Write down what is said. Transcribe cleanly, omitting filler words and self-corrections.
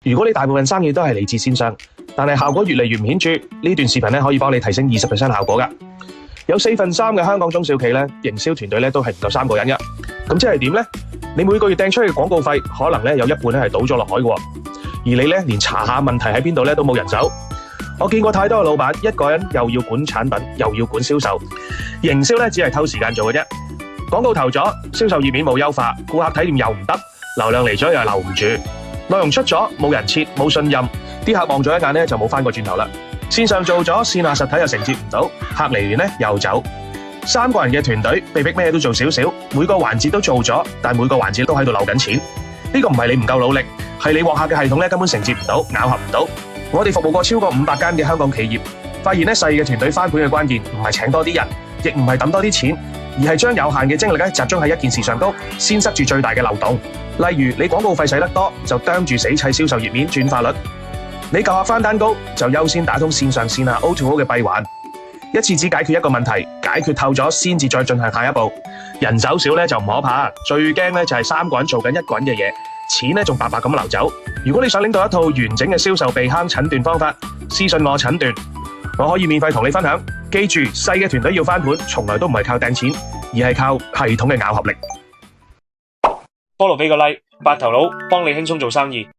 如果你大部分生意都係嚟自線上，但係效果越嚟越唔顯著，呢段視頻可以幫你提升20% 效果㗎。有3/4嘅香港中小企營銷團隊都係唔夠3個人㗎。咁即係點呢？你每個月掟出去嘅廣告費，可能有一半係倒咗落海㗎。而你連查下問題喺邊度都冇人手。我見過太多嘅老闆，一個人又要管產品，又要管銷售，營銷只係偷時間做嘅啫。廣告投咗，銷售頁面冇優化，顧客體驗又唔得，流量嚟咗又留唔住，內容出咗冇人設，冇信任，啲客望咗一眼就冇翻過轉頭啦。線上做咗，線下實體又承接唔到，客嚟完又走。3個人嘅團隊被逼咩都做少少，每個環節都做咗，但每個環節都喺度漏緊錢。呢個唔係你唔夠努力，係你獲客嘅系統根本承接唔到，咬合唔到。我哋服務過超過500間嘅香港企業，發現細嘅團隊翻盤嘅關鍵唔係請多啲人，亦唔係抌多啲錢，而係將有限嘅精力集中喺一件事上高，先塞住最大嘅漏洞。例如你廣告費使得多，就啄住死砌銷售頁面轉化率；你舊客翻單高，就優先打通線上線下 O2O 嘅閉環。一次只解決一個問題，解決透咗先至再進行下一步。人手少就唔可怕，最驚就係3個人做緊1個人嘅嘢，錢仲白白咁流走。如果你想領到一套完整嘅銷售避坑診斷方法，私信我診斷，我可以免費同你分享。記住，細嘅團隊要翻盤，從來都唔係靠掟錢，而係靠系統嘅咬合力。菠蘿俾個 like，白頭佬幫你輕鬆做生意。